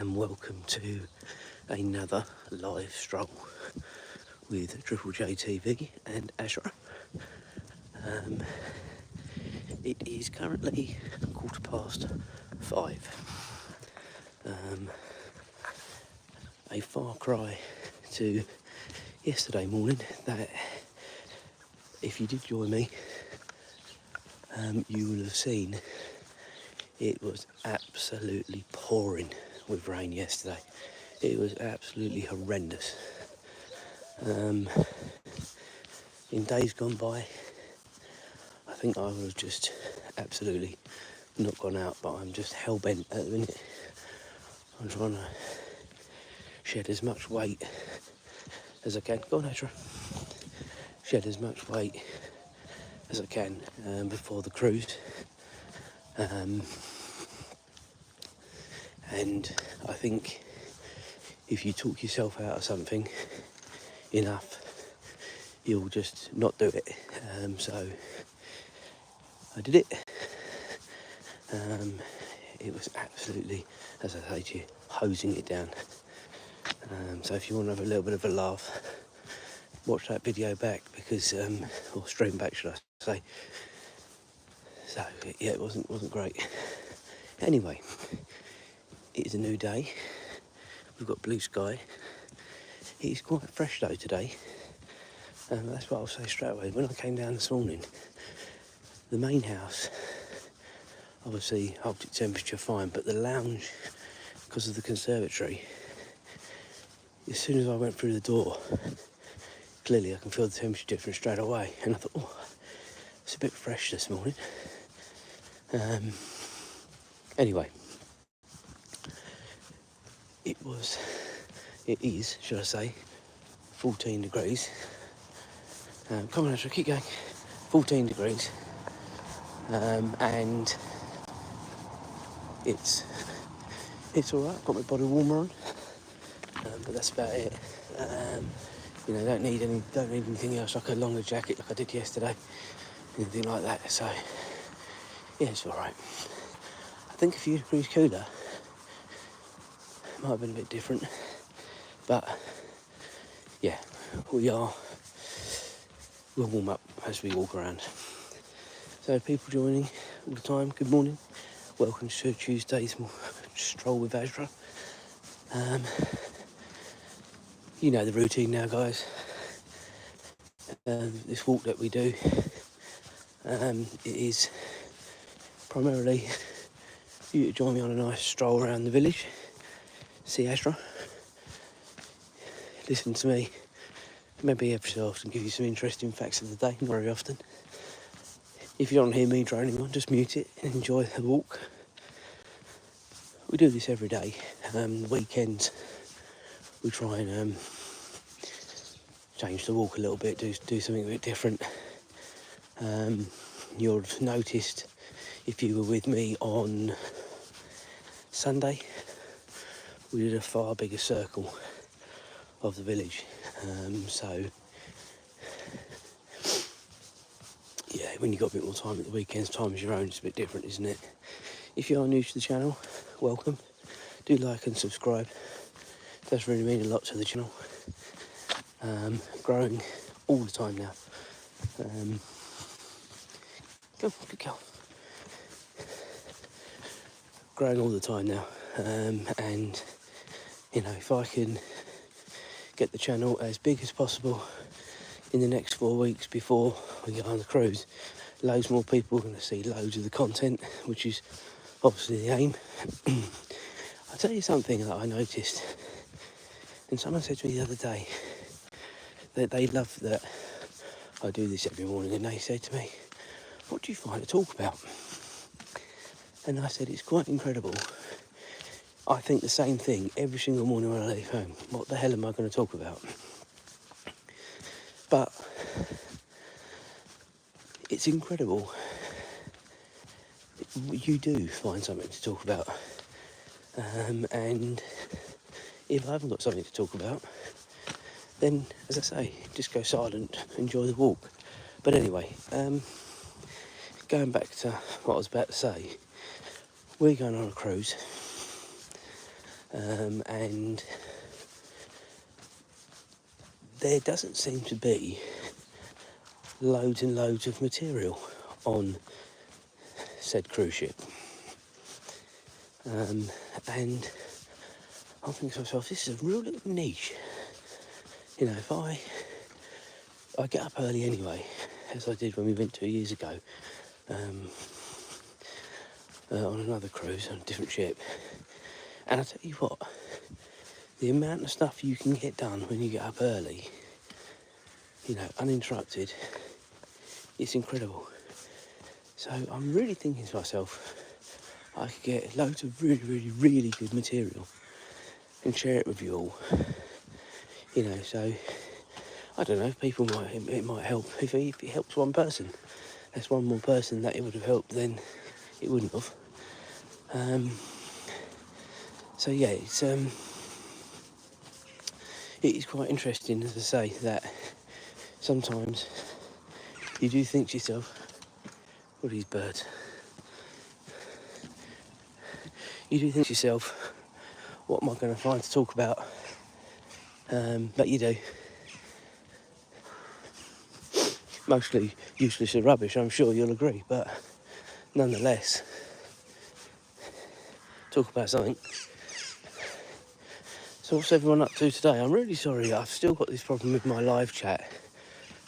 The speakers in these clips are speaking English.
and welcome to another live stroll with Triple J TV and Azra. It is currently 5:15. A far cry to yesterday morning that, if you did join me, you will have seen it was absolutely pouring with rain yesterday. It was absolutely horrendous. In days gone by, I think I would have just absolutely not gone out, but I'm just hell-bent at the minute. I'm trying to shed as much weight as I can. Go on, Azra. Shed as much weight as I can before the cruise. And I think if you talk yourself out of something enough, you'll just not do it. So I did it. It was absolutely, as I say to you, hosing it down. So if you want to have a little bit of a laugh, watch that video back because, or stream back, should I say. So yeah, it wasn't great. Anyway, it is a new day. We've got blue sky. It's quite fresh though today. That's what I'll say straight away. When I came down this morning, the main house obviously holds its temperature fine, but the lounge, because of the conservatory, as soon as I went through the door, clearly I can feel the temperature difference straight away. And I thought, oh, it's a bit fresh this morning. Anyway, it is, should I say, 14 degrees. Come on, Azra, keep going. 14 degrees. And it's alright. Got my body warmer on, but that's about it. Don't need anything else, like a longer jacket like I did yesterday, anything like that. So yeah, it's alright. I think a few degrees cooler might have been a bit different, but yeah, we'll warm up as we walk around. So people joining all the time, good morning. Welcome to Tuesday's stroll with Azra. You know the routine now, guys. This walk that we do, it is primarily you to join me on a nice stroll around the village, see Azra, listen to me, maybe every so often give you some interesting facts of the day, not very often. If you don't hear me droning on, just mute it and enjoy the walk. We do this every day. The weekends we try and change the walk a little bit, do something a bit different. You'll have noticed, if you were with me on Sunday, we did a far bigger circle of the village. So yeah, when you've got a bit more time at the weekends, time is your own, it's a bit different, isn't it? If you are new to the channel, welcome. Do like and subscribe. It does really mean a lot to the channel. Growing all the time now. Good girl. Growing all the time now. And, if I can get the channel as big as possible in the next 4 weeks before we go on the cruise, loads more people are going to see loads of the content, which is obviously the aim. I'll tell you something that I noticed, and someone said to me the other day that they love that I do this every morning, and they said to me, what do you find to talk about? And I said, it's quite incredible. I think the same thing every single morning when I leave home. What the hell am I going to talk about? But it's incredible. You do find something to talk about. And if I haven't got something to talk about, then, as I say, just go silent, enjoy the walk. But anyway, going back to what I was about to say, we're going on a cruise. and there doesn't seem to be loads and loads of material on said cruise ship. And I'm thinking to myself, this is a real little niche. You know, if I get up early anyway, as I did when we went 2 years ago, on another cruise on a different ship. And I tell you what, the amount of stuff you can get done when you get up early, you know, uninterrupted, it's incredible. So I'm really thinking to myself, I could get loads of really, really, really good material and share it with you all. You know, so I don't know, it might help. If it helps one person, that's one more person that it would have helped, then it wouldn't have. So yeah, it is quite interesting, as I say, that sometimes you do think to yourself, what are these birds? You do think to yourself, what am I going to find to talk about? But you do. Mostly useless and rubbish, I'm sure you'll agree, but nonetheless, talk about something. So what's everyone up to today? I'm really sorry, I've still got this problem with my live chat,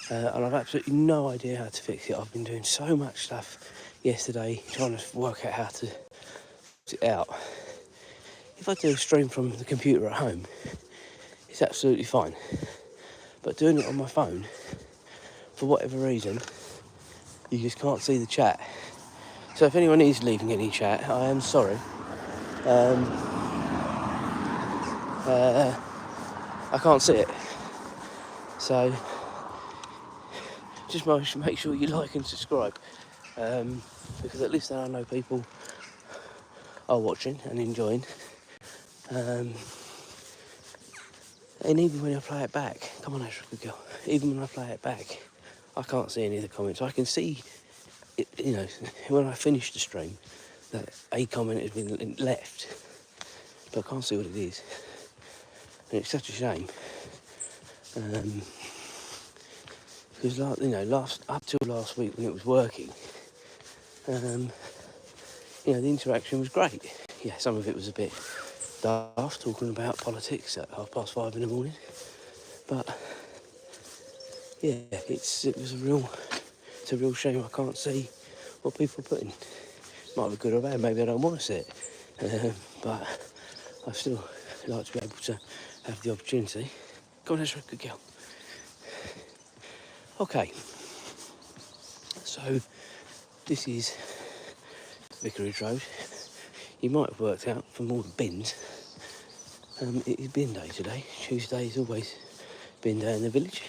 and I've absolutely no idea how to fix it. I've been doing so much stuff yesterday, trying to work out how to sort it out. If I do a stream from the computer at home, it's absolutely fine. But doing it on my phone, for whatever reason, you just can't see the chat. So if anyone is leaving any chat, I am sorry. I can't see it. So just make sure you like and subscribe, because at least then I know people are watching and enjoying. And even when I play it back, come on Azra, good girl, even when I play it back, I can't see any of the comments. I can see, it, you know, when I finish the stream, that a comment has been left, but I can't see what it is. And it's such a shame. Because, you know, up till last week when it was working, you know, the interaction was great. Yeah, some of it was a bit daft, talking about politics at 5:30 in the morning. But yeah, it's a real shame I can't see what people are putting. Might be good or bad, maybe I don't want to see it. But I still like to be able to have the opportunity. Go on, Azra, good girl. Okay, so this is Vicarage Road. You might have worked out from all the bins. It is bin day today. Tuesday is always bin day in the village.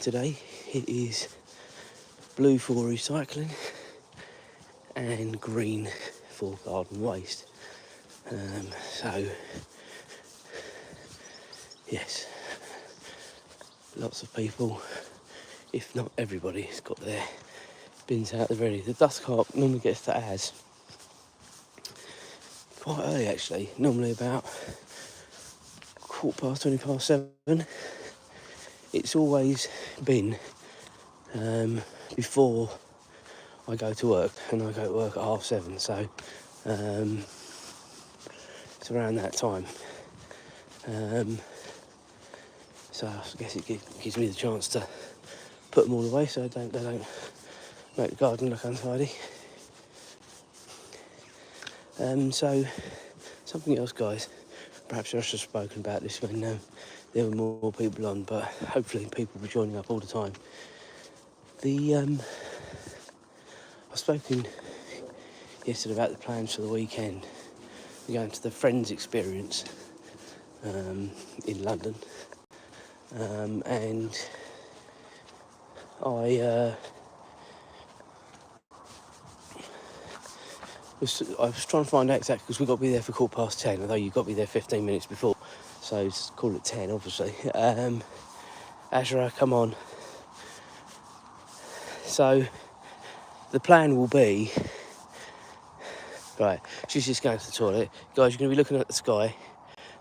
Today it is blue for recycling and green for garden waste. So yes, lots of people, if not everybody, has got their bins out there ready. The dust cart normally gets to Az quite early actually, normally about 7:15. It's always been before I go to work, and I go to work at 7:30, so it's around that time. So I guess it gives me the chance to put them all away so they don't make the garden look untidy. So something else, guys, perhaps I should have spoken about this when there were more people on, but hopefully people will be joining up all the time. I've spoken yesterday about the plans for the weekend. We're going to the Friends experience in London, and I was trying to find out exactly, because we've got to be there for 10:15, although you've got to be there 15 minutes before, so just call it 10 obviously. Azra, come on. So the plan will be Right, she's just going to the toilet. Guys, you're going to be looking at the sky.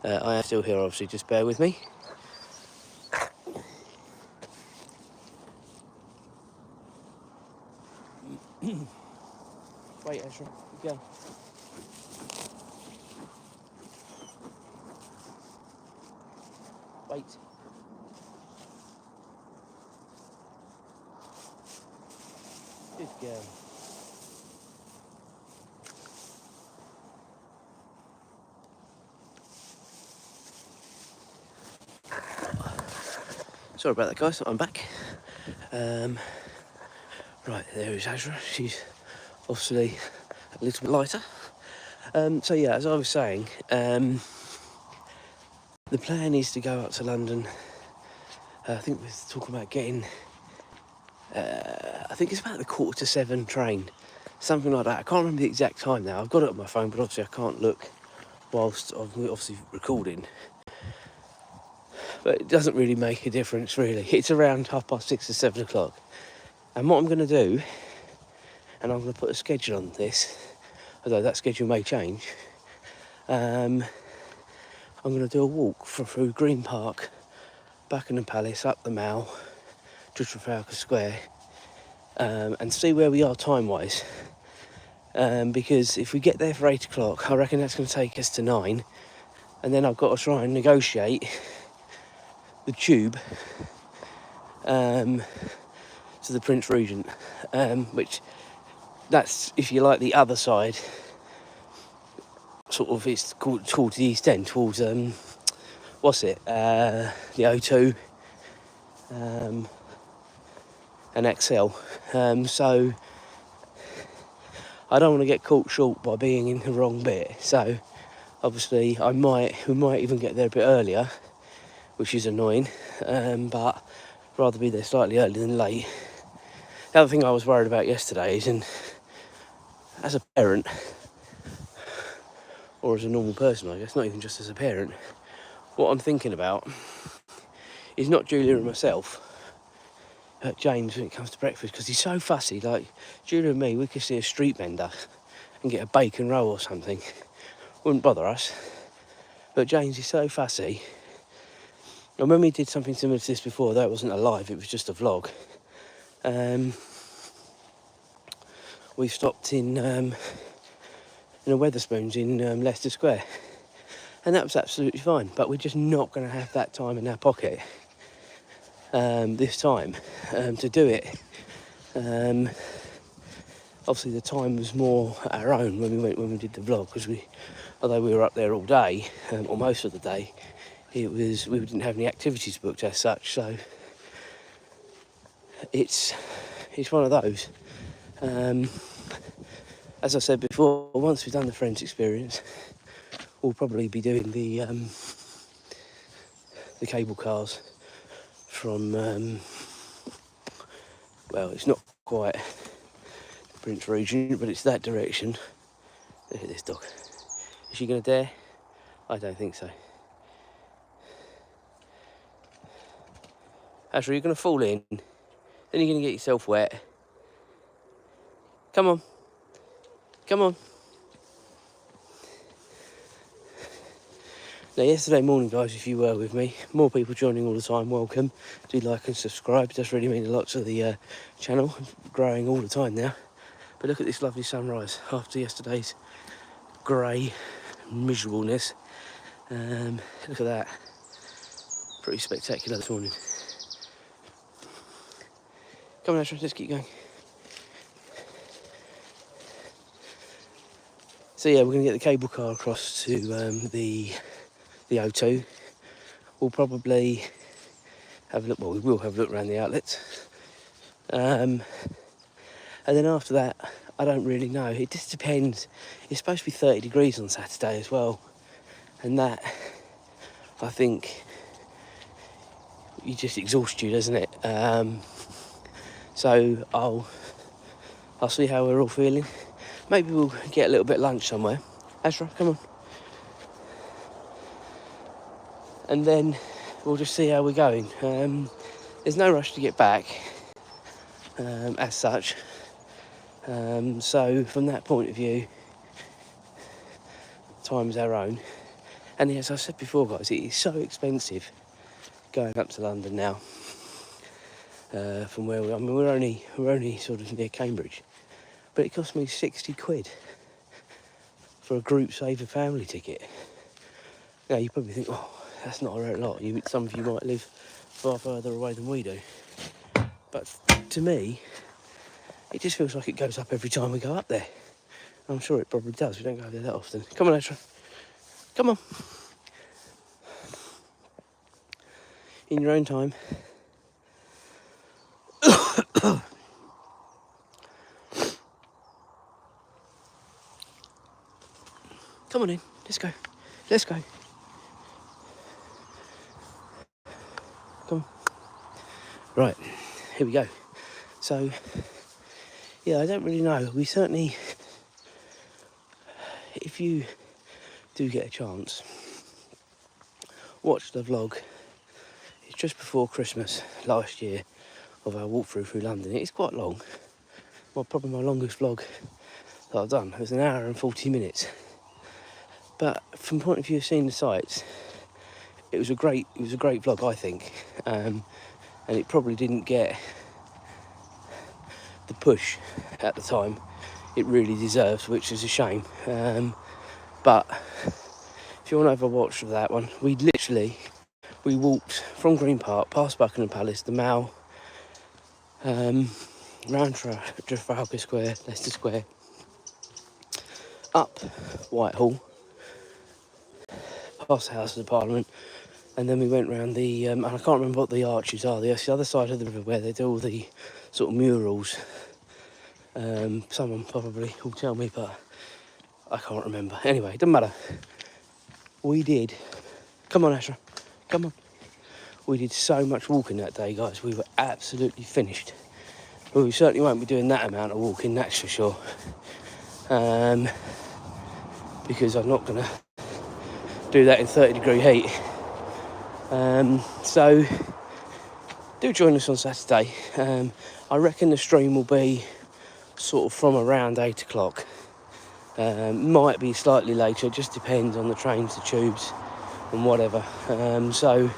I am still here, obviously, just bear with me. Wait, Azra, go. Wait. Good girl. Sorry about that, guys. I'm back. Right, there is Azra. She's obviously a little bit lighter. So yeah, as I was saying, the plan is to go up to London. I think we're talking about getting. I think it's about the 6:45 train, something like that. I can't remember the exact time now. I've got it on my phone, but obviously I can't look whilst I'm obviously recording. But it doesn't really make a difference, really. It's around 6:30 or 7 o'clock. And what I'm going to do, and I'm going to put a schedule on this, although that schedule may change, I'm going to do a walk through Green Park, Buckingham Palace, up the Mall, to Trafalgar Square, and see where we are time-wise. Because if we get there for 8 o'clock, I reckon that's going to take us to 9, and then I've got to try and negotiate the tube to the Prince Regent, which that's, if you like, the other side, sort of, it's called towards the East End, towards the O2 and XL. So I don't want to get caught short by being in the wrong bit. So obviously we might even get there a bit earlier, which is annoying, but rather be there slightly earlier than late. The other thing I was worried about yesterday is, and as a parent, or as a normal person, I guess, not even just as a parent, what I'm thinking about is not Julia and myself, James, when it comes to breakfast, because he's so fussy. Like, Julia and me, we could see a street vendor and get a bacon roll or something. Wouldn't bother us. But James is so fussy. And when we did something similar to this before, though it wasn't a live, it was just a vlog, we stopped in a Wetherspoons in Leicester Square. And that was absolutely fine. But we're just not going to have that time in our pocket this time to do it. Obviously the time was more our own when we did the vlog, because although we were up there all day, or most of the day, we didn't have any activities booked as such. So it's one of those. As I said before, once we've done the Friends experience, we'll probably be doing the cable cars from, well, it's not quite the Prince Regent, but it's that direction. Look at this dog. Is she going to dare? I don't think so. Azra, you're going to fall in, then you're going to get yourself wet. Come on. Come on. Now, yesterday morning, guys, if you were with me, more people joining all the time, welcome. Do like and subscribe. It does really mean a lot to the channel. Growing all the time now. But look at this lovely sunrise after yesterday's grey miserableness. Look at that. Pretty spectacular this morning. Come on, Azra, let's keep going. So yeah, we're going to get the cable car across to the O2. We'll probably have a look, well, we will have a look around the outlets. And then after that, I don't really know. It just depends. It's supposed to be 30 degrees on Saturday as well. And that, I think, you just exhaust you, doesn't it? So I'll see how we're all feeling. Maybe we'll get a little bit of lunch somewhere. Azra, come on. And then we'll just see how we're going. There's no rush to get back, as such. So from that point of view, times our own. And as I said before, guys, it is so expensive going up to London now. From where we are. I mean, we're only sort of near Cambridge, but it cost me 60 quid for a group saver family ticket. Now you probably think, oh, that's not a lot. Some of you might live far further away than we do, but to me, it just feels like it goes up every time we go up there. I'm sure it probably does. We don't go there that often. Come on, Azra. Come on. In your own time. Come on in. Let's go. Let's go. Come on. Right. Here we go. So, yeah, I don't really know. We certainly, if you do get a chance, watch the vlog. It's just before Christmas last year of our walkthrough through London. It's quite long. Well, probably my longest vlog that I've done. It was 1 hour and 40 minutes. But from the point of view of seeing the sights, it was a great vlog, I think. And it probably didn't get the push at the time it really deserves, which is a shame. But if you want to have a watch of that one, we walked from Green Park past Buckingham Palace, the Mall, round Trafalgar Square, Leicester Square, up Whitehall, past the House of Parliament, and then we went round the, and I can't remember what the arches are, the other side of the river where they do all the sort of murals. Someone probably will tell me, but I can't remember. Anyway, it doesn't matter. We did, come on Azra, come on. We did so much walking that day, guys. We were absolutely finished. Well, we certainly won't be doing that amount of walking, that's for sure. Because I'm not going to do that in 30-degree heat. So, do join us on Saturday. I reckon the stream will be sort of from around 8 o'clock. Might be slightly later, it just depends on the trains, the tubes, and whatever. So,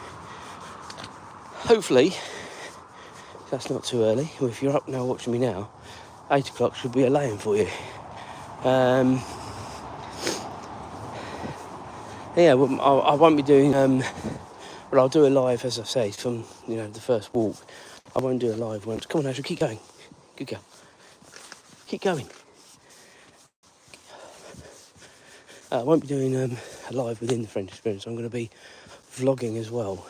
hopefully, that's not too early. Well, if you're up now watching me now, 8 o'clock should be a lay-in for you. Yeah, well, I won't be doing, well, I'll do a live, as I say, from, the first walk. I won't do a live once. Come on, Azra, keep going. Good girl. Keep going. I won't be doing a live within the French Experience. I'm going to be vlogging as well.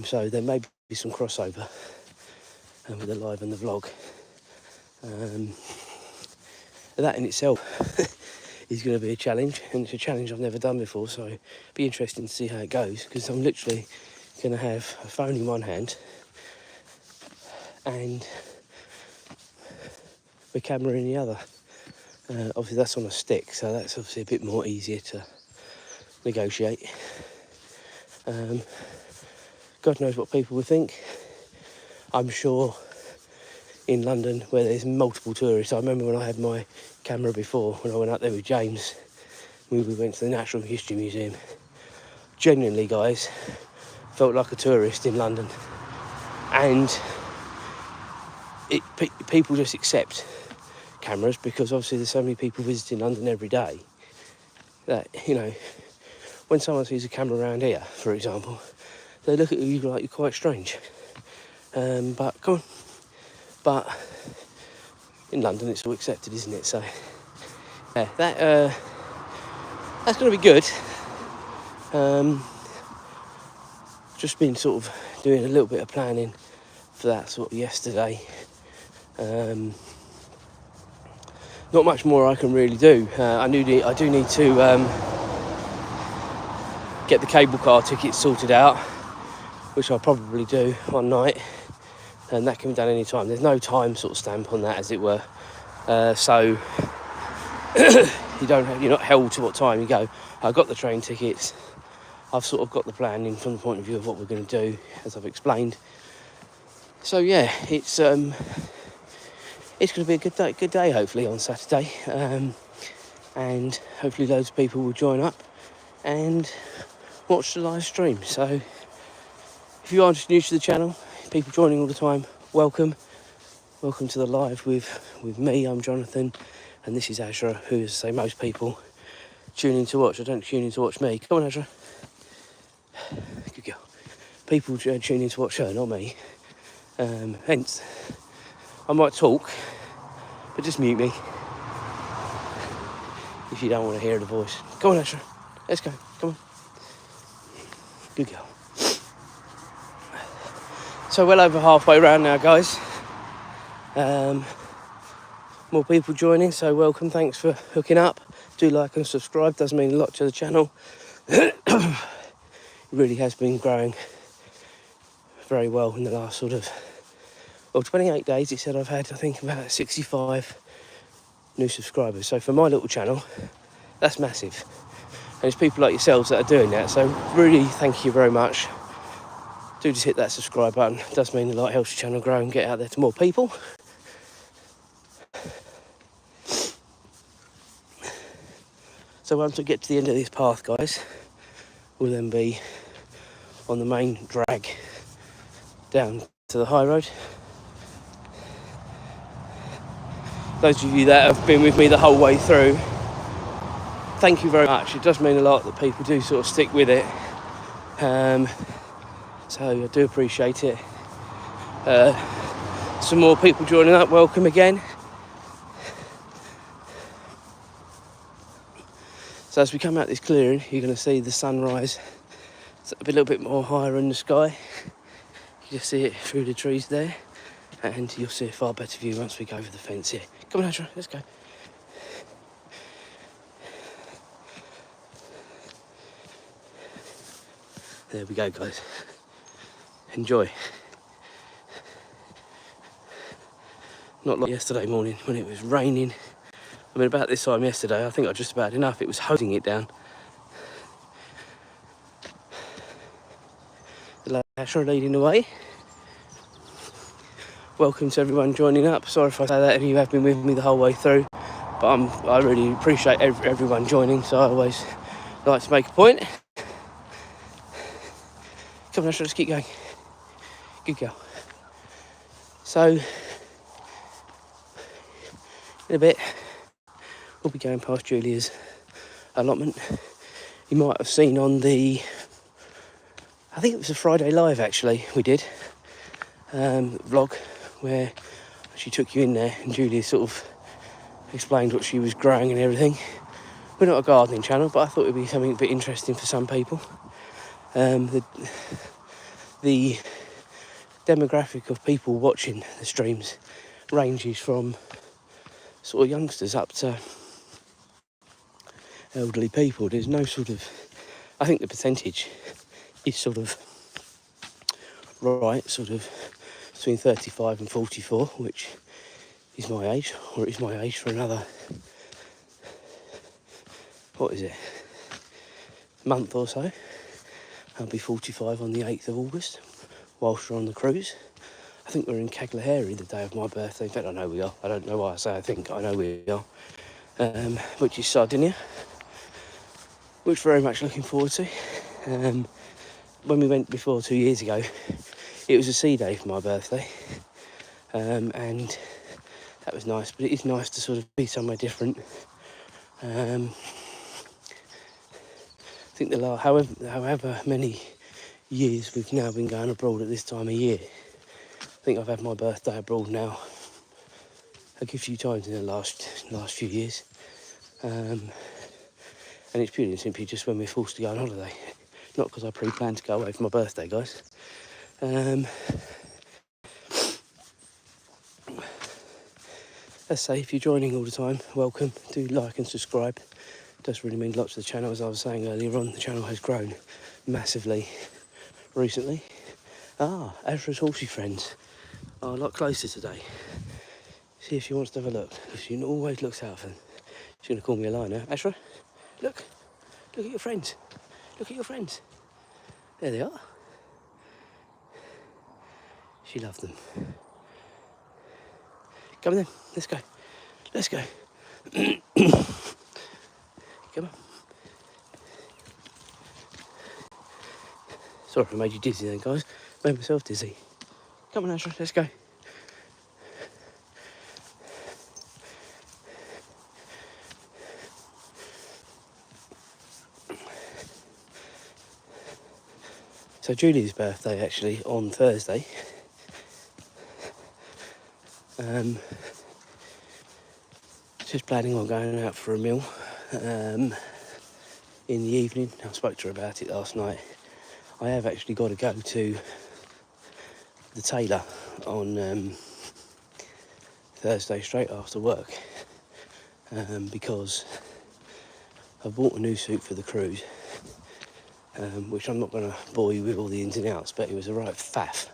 So there may be some crossover with the live and the vlog. That in itself is going to be a challenge, and it's a challenge I've never done before, so it'll be interesting to see how it goes, because I'm literally going to have a phone in one hand and the camera in the other. Obviously that's on a stick, so that's obviously a bit more easier to negotiate. God knows what people would think. I'm sure in London, where there's multiple tourists, I remember when I had my camera before, when I went up there with James, we went to the Natural History Museum. Genuinely, guys, felt like a tourist in London. And people just accept cameras, because obviously there's so many people visiting London every day that, when someone sees a camera around here, for example, they look at you like you're quite strange. But come on. But in London it's all accepted, isn't it? So yeah, that's going to be good. Just been sort of doing a little bit of planning for that sort of yesterday. Not much more I can really do. I do need to get the cable car tickets sorted out, which I'll probably do one night, and that can be done any time. There's no time sort of stamp on that, as it were. So you're not held to what time you go. I got the train tickets. I've sort of got the plan in from the point of view of what we're going to do, as I've explained. So yeah, it's going to be a good day hopefully on Saturday. and hopefully loads of people will join up and watch the live stream. So if you are just new to the channel, people joining all the time, welcome to the live with me. I'm Jonathan, and this is Azra, who, as I say, most people tune in to watch. I don't tune in to watch me. Come on, Azra. Good girl. People tune in to watch her, not me. Hence, I might talk, but just mute me if you don't want to hear the voice. Come on, Azra. Let's go. Come on. Good girl. So well over halfway around now, guys. More people joining, so welcome. Thanks for hooking up. Do like and subscribe. Does mean a lot to the channel. It really has been growing very well in the last 28 days. It said I've had, I think, about 65 new subscribers. So for my little channel, that's massive. And it's people like yourselves that are doing that. So really, thank you very much. Do just hit that subscribe button. It does mean a lot. It helps the channel grow and get out there to more people. So once we get to the end of this path, guys, we'll then be on the main drag down to the high road. Those of you that have been with me the whole way through, thank you very much. It does mean a lot that people do sort of stick with it. So I do appreciate it. Some more people joining up, welcome again. So as we come out this clearing, you're going to see the sunrise. It's a little bit more higher in the sky. You just see it through the trees there, and you'll see a far better view once we go over the fence here. Come on, Azra, let's go. There we go, guys. Enjoy. Not like yesterday morning when it was raining. I mean, about this time yesterday, I think I just about enough. It was hosing it down. The Azra leading the way. Welcome to everyone joining up. Sorry if I say that if you have been with me the whole way through, but I really appreciate everyone joining, so I always like to make a point. Come on, let's keep going. Good girl. So, in a bit, we'll be going past Julia's allotment. You might have seen on the, I think it was a Friday live actually, we did, vlog, where she took you in there and Julia sort of explained what she was growing and everything. We're not a gardening channel, but I thought it would be something a bit interesting for some people. The demographic of people watching the streams ranges from sort of youngsters up to elderly people. There's no sort of, I think the percentage is sort of right, sort of between 35 and 44, which is my age, or it is my age for another, what is it, month or so. I'll be 45 on the 8th of August, whilst we're on the cruise. I think we're in Caglahary the day of my birthday. In fact, I know we are. I don't know why I say I think. I know we are. Which is Sardinia, which very much looking forward to. When we went before 2 years ago, it was a sea day for my birthday. And that was nice, but it is nice to sort of be somewhere different. I think however many years we've now been going abroad at this time of year, I think I've had my birthday abroad now a good few times in the last few years. And it's purely and simply just when we're forced to go on holiday. Not because I pre-planned to go away for my birthday, guys. Let's say, if you're joining all the time, welcome. Do like and subscribe. It does really mean lots to the channel. As I was saying earlier on, the channel has grown massively recently. Azra's horsey friends are a lot closer today. See if she wants to have a look, because she always looks out for them. She's going to call me a liar now. Azra, look at your friends. Look at your friends. There they are. She loved them. Come on then, let's go. Come on. Sorry if I made you dizzy then, guys. Made myself dizzy. Come on, Azra, let's go. So Julie's birthday actually on Thursday. Just planning on going out for a meal in the evening. I spoke to her about it last night. I have actually got to go to the tailor on Thursday straight after work because I've bought a new suit for the cruise, which I'm not going to bore you with all the ins and outs, but it was a right faff.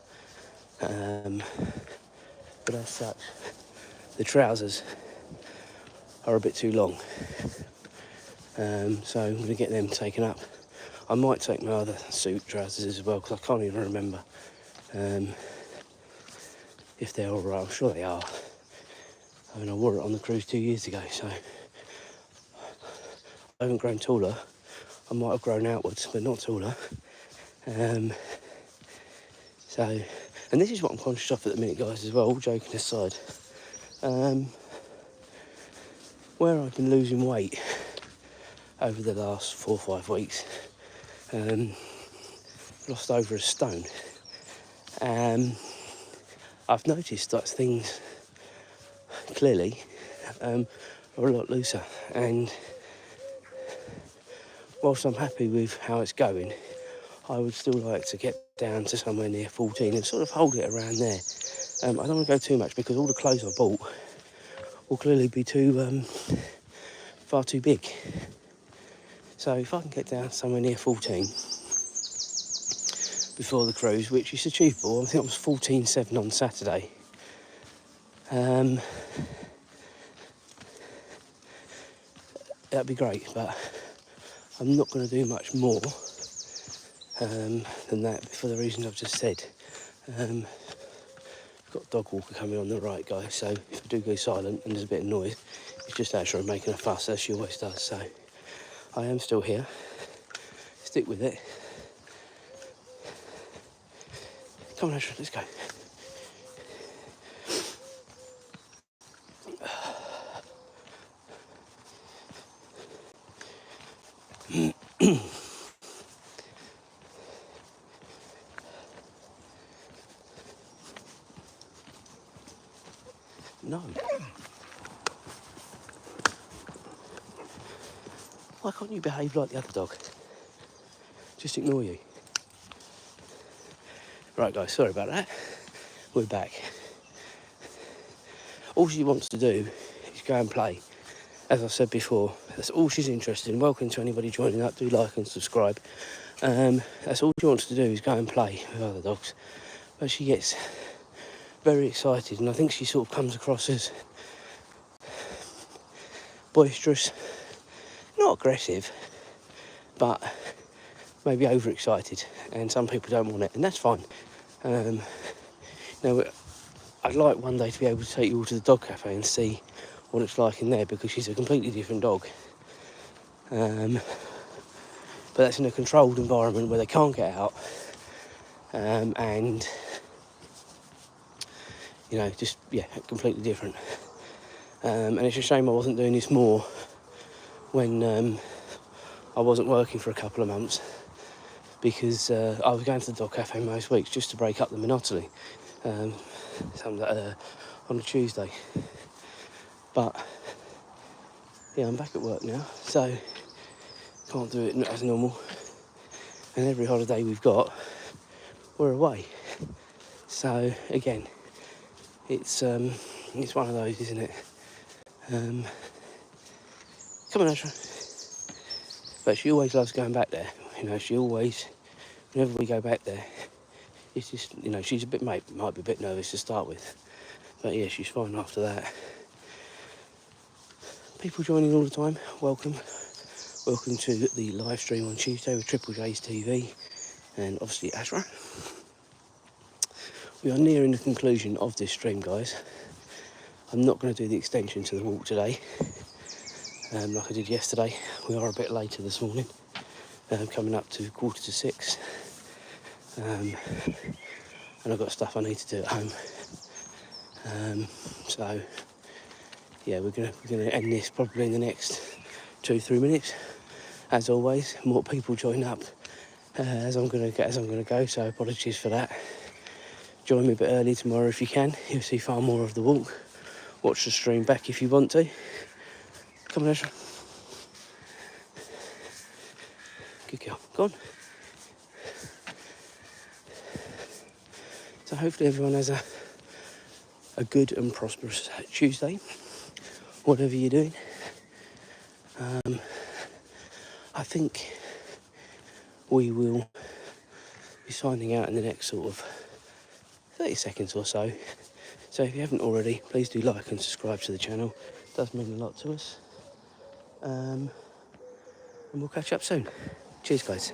But as such, the trousers are a bit too long, so I'm going to get them taken up. I might take my other suit trousers as well, because I can't even remember if they're all right. I'm sure they are. I mean, I wore it on the cruise 2 years ago, so I haven't grown taller. I might have grown outwards, but not taller. So, and this is what I'm conscious of at the minute, guys, as well, all joking aside. Where I've been losing weight over the last 4 or 5 weeks, lost over a stone. I've noticed that things clearly are a lot looser, and whilst I'm happy with how it's going, I would still like to get down to somewhere near 14 and sort of hold it around there. I don't want to go too much because all the clothes I bought will clearly be far too big. So if I can get down somewhere near 14 before the cruise, which is achievable, I think I was 14.7 on Saturday. That'd be great, but I'm not going to do much more than that for the reasons I've just said. Got a dog walker coming on the right, guys, so if I do go silent and there's a bit of noise, it's just Azra making a fuss, as she always does. So I am still here. Stick with it. Come on, Azra, let's go. No. Why can't you behave like the other dog? Just ignore you. Right, guys, sorry about that. We're back. All she wants to do is go and play. As I said before, that's all she's interested in. Welcome to anybody joining up. Do like and subscribe. That's all she wants to do is go and play with other dogs. But she gets very excited, and I think she sort of comes across as boisterous, not aggressive, but maybe overexcited, and some people don't want it, and that's fine. You know, I'd like one day to be able to take you all to the dog cafe and see what it's like in there, because she's a completely different dog. But that's in a controlled environment where they can't get out, and you know, just completely different. And it's a shame I wasn't doing this more when I wasn't working for a couple of months, because I was going to the dog cafe most weeks just to break up the monotony on a Tuesday. But yeah, I'm back at work now, so can't do it as normal. And every holiday we've got, we're away. So again, it's one of those, isn't it? Come on, Azra. But she always loves going back there. You know, she always, whenever we go back there, it's just, you know, she's might be a bit nervous to start with. But yeah, she's fine after that. People joining all the time, welcome. Welcome to the live stream on Tuesday with Triple J's TV and obviously Azra. We are nearing the conclusion of this stream, guys. I'm not going to do the extension to the walk today. like I did yesterday. We are a bit later this morning, coming up to 5:45, and I've got stuff I need to do at home. So yeah, we're gonna end this probably in the next 2-3 minutes. As always, more people join up as I'm gonna go. So apologies for that. Join me a bit early tomorrow if you can. You'll see far more of the walk. Watch the stream back if you want to. Come on, Azra. Good girl. Go on. So hopefully everyone has a good and prosperous Tuesday, whatever you're doing. I think we will be signing out in the next sort of 30 seconds or so. So if you haven't already, please do like and subscribe to the channel. It does mean a lot to us. And we'll catch up soon. Cheers, guys.